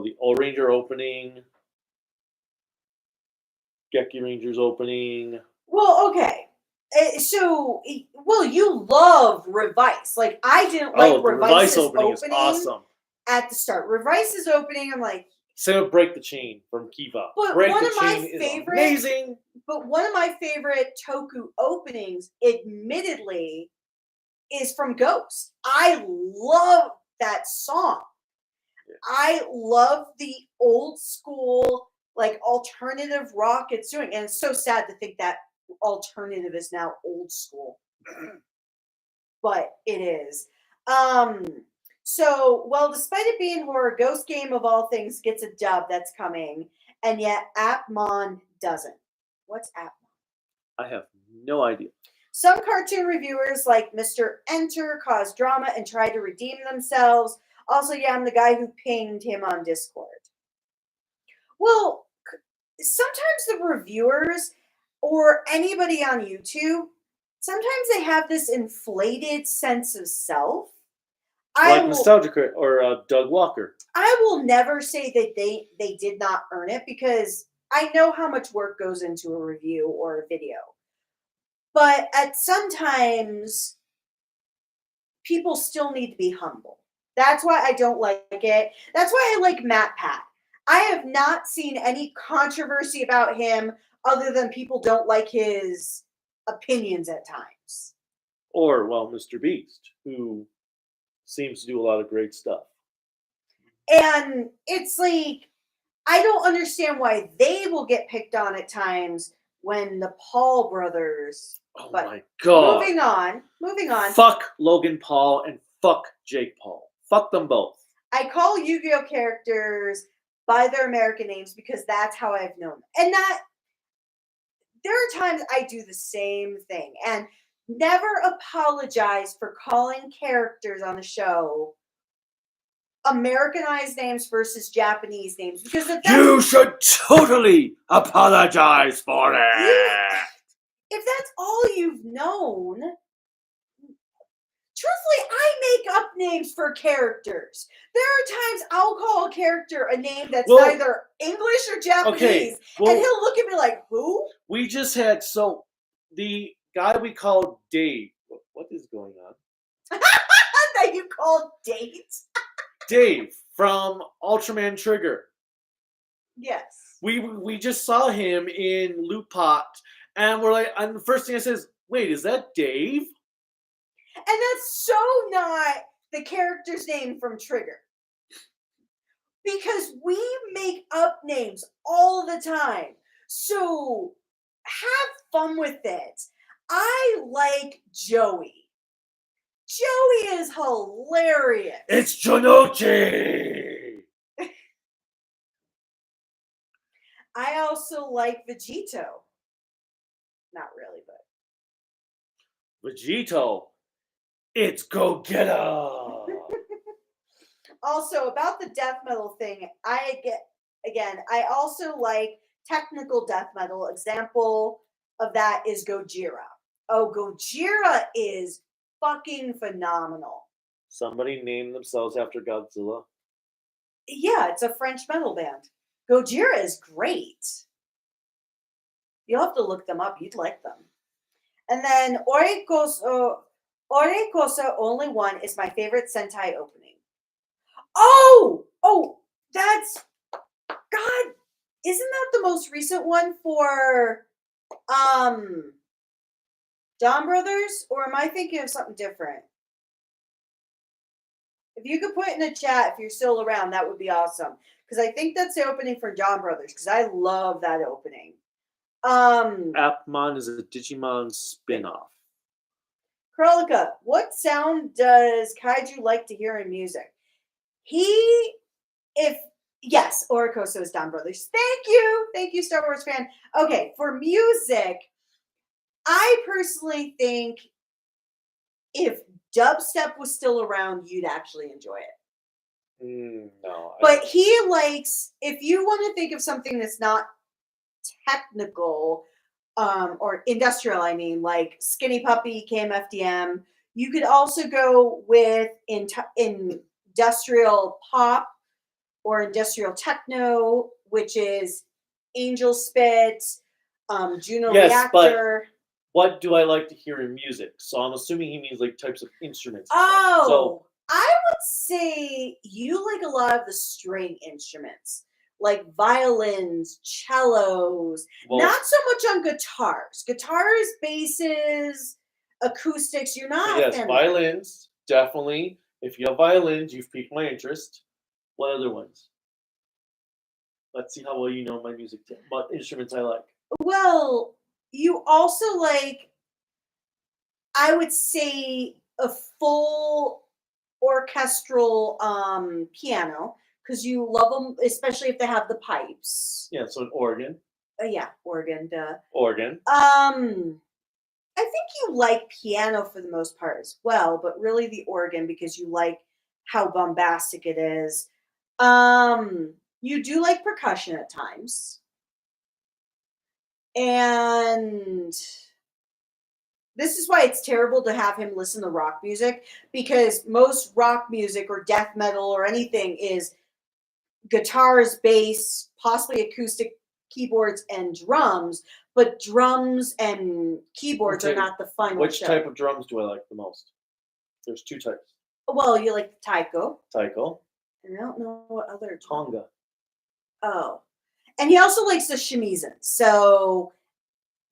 the O Ranger opening, Geki Rangers opening. Well, okay. You love Revice. Like, I didn't like The Revice Revice's opening is awesome. at the start. Revice's opening, I'm like, Same with Break the Chain from Kiva. But Break one the of my Chain is favorite- amazing. but one of my favorite Toku openings, admittedly, is from Ghost. I love that song. Yeah. I love the old school, like, alternative rock it's doing. And it's so sad to think that alternative is now old school. But it is. Despite it being horror, Ghost Game of all things gets a dub that's coming, and yet Appmon doesn't. What's Appmon? I have no idea. Some cartoon reviewers, like Mr. Enter, cause drama and try to redeem themselves. Also, yeah, I'm the guy who pinged him on Discord. Well, sometimes the reviewers or anybody on YouTube, sometimes they have this inflated sense of self. Like Nostalgia Crit or Doug Walker. I will never say that they did not earn it, because I know how much work goes into a review or a video. But at sometimes, people still need to be humble. That's why I don't like it. That's why I like Matt Pat. I have not seen any controversy about him other than people don't like his opinions at times. Or, Mr. Beast, who seems to do a lot of great stuff. And it's like, I don't understand why they will get picked on at times when the Paul brothers... Oh my god. Moving on. Fuck Logan Paul and fuck Jake Paul. Fuck them both. I call Yu-Gi-Oh characters by their American names because that's how I've known them. And there are times I do the same thing. And never apologize for calling characters on the show Americanized names versus Japanese names. Because you should totally apologize for it. If that's all you've known, truthfully, I make up names for characters. There are times I'll call a character a name that's neither English or Japanese, and he'll look at me like, who? We just had, the guy we called Dave. What is going on? That you called Dave? Dave from Ultraman Trigger. Yes. We just saw him in Loot Pot, and we're like, and the first thing I said is, wait, is that Dave? And that's so not the character's name from Trigger. Because we make up names all the time. So have fun with it. I like Joey. Joey is hilarious. It's Jonochi! I also like Vegito. Not really, but. Vegito. It's Go-Getter! Also, about the death metal thing, I also like technical death metal. Example of that is Gojira. Oh, Gojira is fucking phenomenal. Somebody named themselves after Godzilla? Yeah, it's a French metal band. Gojira is great. You'll have to look them up. You'd like them. And then Orekosa Only One is my favorite Sentai opening. Oh, that's... God, isn't that the most recent one for Dawn Brothers? Or am I thinking of something different? If you could put in the chat if you're still around, that would be awesome. Because I think that's the opening for Dawn Brothers, because I love that opening. Appmon is a Digimon spin-off. Cruellica, what sound does Kaiju like to hear in music? Yes, Oricoso is Dawn Brothers. Thank you, Star Wars fan. Okay, for music, I personally think if dubstep was still around, you'd actually enjoy it. No. But he likes, if you want to think of something that's not technical, or industrial, I mean, like Skinny Puppy, KMFDM. You could also go with industrial pop or industrial techno, which is Angel Spit, Juno Yes, but Reactor. what do I like to hear in music? So I'm assuming he means like types of instruments. Oh, So I would say you like a lot of the string instruments, like violins, cellos, well, not so much on guitars. Guitars, basses, acoustics, you're not a yes, fan of. violins, definitely. If you have violins, you've piqued my interest. What other ones? Let's see how well you know my music, what instruments I like. Well, you also like, I would say, a full orchestral piano, because you love them, especially if they have the pipes. Yeah, so an organ. Yeah, organ, duh. Organ. I think you like piano for the most part as well, but really the organ because you like how bombastic it is. You do like percussion at times. And this is why it's terrible to have him listen to rock music, because most rock music or death metal or anything is guitars, bass, possibly acoustic keyboards and drums, but drums and keyboards are not the final Which show. type of drums do I like the most? There's two types. Well, you like the taiko. Taiko. And I don't know what other. Tonga. Oh. And he also likes the shamisen. So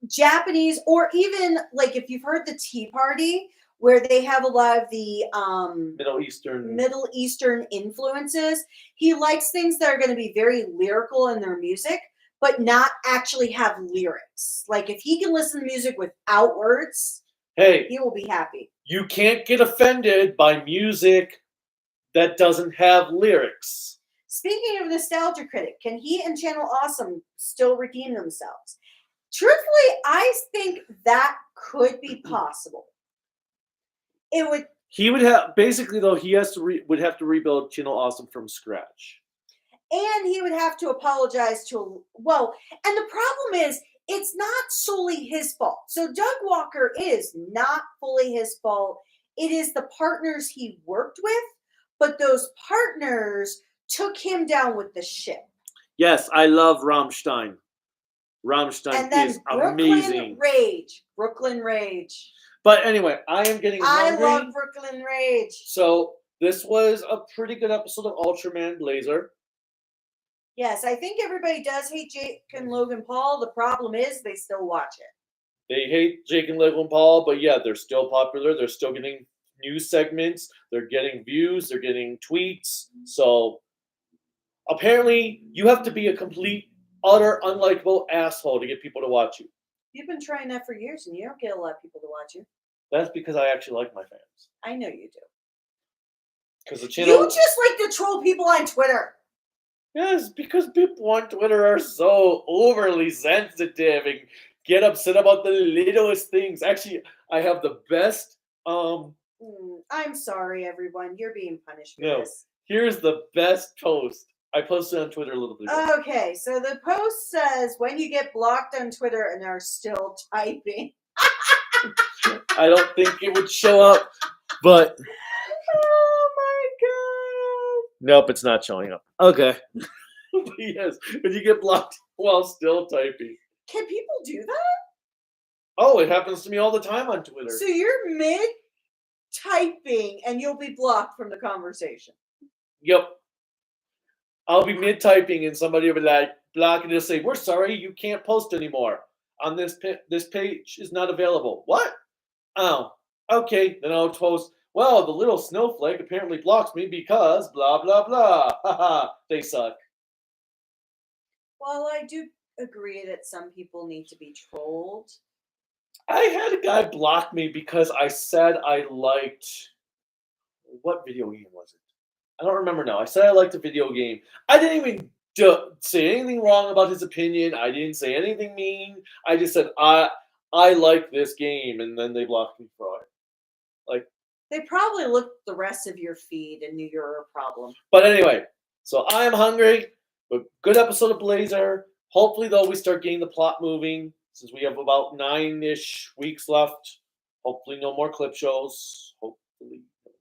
Japanese, or even like if you've heard the Tea Party, where they have a lot of the Middle Eastern influences. He likes things that are going to be very lyrical in their music, but not actually have lyrics. Like if he can listen to music without words, hey, he will be happy. You can't get offended by music that doesn't have lyrics. Speaking of Nostalgia Critic, can he and Channel Awesome still redeem themselves? Truthfully, I think that could be possible. It would. He would have basically though. He has to would have to rebuild Channel Awesome from scratch, and he would have to apologize to And the problem is, it's not solely his fault. So Doug Walker is not fully his fault. It is the partners he worked with, but those partners took him down with the ship. Yes, I love Rammstein. Rammstein is amazing. Brooklyn Rage. But anyway, I am getting hungry. I love Brooklyn Rage. So this was a pretty good episode of Ultraman Blazar. Yes, I think everybody does hate Jake and Logan Paul. The problem is they still watch it. They hate Jake and Logan Paul, but yeah, they're still popular. They're still getting news segments. They're getting views. They're getting tweets. So apparently you have to be a complete, utter, unlikable asshole to get people to watch you. You've been trying that for years, and you don't get a lot of people to watch you. That's because I actually like my fans. I know you do. Because the channel. You just like to troll people on Twitter. Yes, because people on Twitter are so overly sensitive and get upset about the littlest things. Actually, I have the best. I'm sorry, everyone. You're being punished for this. Here's the best post. I posted on Twitter a little bit ago. Okay, so the post says, when you get blocked on Twitter and are still typing. I don't think it would show up, but... Oh my god. Nope, it's not showing up. Okay. Yes, when you get blocked while still typing. Can people do that? Oh, it happens to me all the time on Twitter. So you're mid-typing and you'll be blocked from the conversation. Yep. I'll be mid-typing and somebody will be like, block, and they'll say, we're sorry, you can't post anymore. On this page is not available. What? Oh, okay. Then I'll post, well, the little snowflake apparently blocks me because blah, blah, blah. Haha, they suck. Well, I do agree that some people need to be trolled. I had a guy block me because I said I liked... What video game was it? I don't remember now. I said I liked a video game. I didn't even say anything wrong about his opinion. I didn't say anything mean. I just said, I like this game, and then they blocked me for it. Like, they probably looked the rest of your feed and knew you were a problem. But anyway, so I am hungry. But good episode of Blazar. Hopefully, though, we start getting the plot moving. since we have about 9-ish weeks left, hopefully no more clip shows. Hopefully no more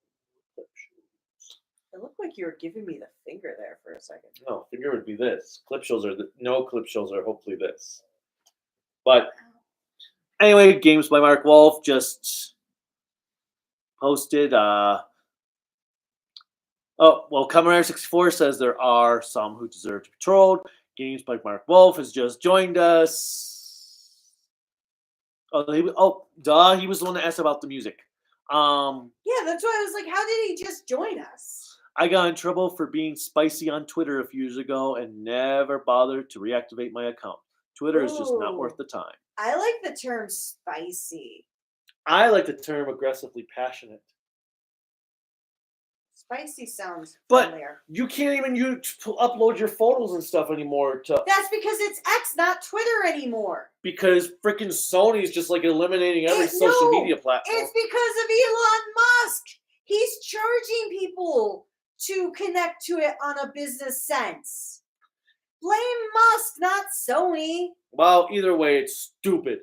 clip shows. It looked like you were giving me the finger there for a second. No, finger would be this. Clip shows are no clip shows are hopefully this. But anyway, Games by Mark Wolf just posted. Oh well, Kamen 64 says there are some who deserve to be trolled. Games by Mark Wolf has just joined us. He was the one that asked about the music. Yeah, that's why I was like, how did he just join us? I got in trouble for being spicy on Twitter a few years ago and never bothered to reactivate my account. Twitter is just not worth the time. I like the term spicy. I like the term aggressively passionate. Spicy sounds But familiar. you can't even upload your photos and stuff anymore That's because it's X, not Twitter anymore. because freaking Sony's just like eliminating every social media platform. It's because of Elon Musk. He's charging people to connect to it on a business sense. Blame Musk, not Sony. Well, either way, it's stupid.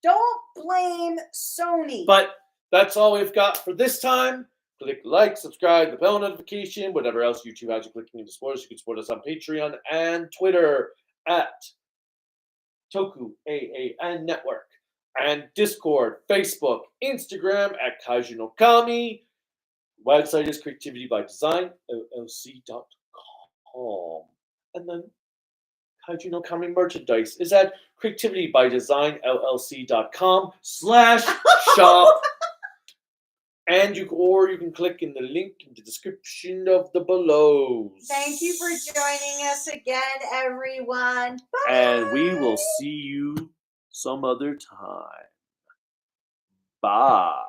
Don't blame Sony. But that's all we've got for this time. Click like, subscribe, the bell notification, whatever else YouTube has you clicking to support us. You can support us on Patreon and Twitter at Toku AAN Network, and Discord, Facebook, Instagram at Kaiju no Kami. Website is Creativity by Design, LLC.com. And then Kaiju no Kami merchandise is at Creativity by Design, LLC.com/shop. And you can click in the link in the description of the below. Thank you for joining us again, everyone. Bye. And we will see you some other time. Bye.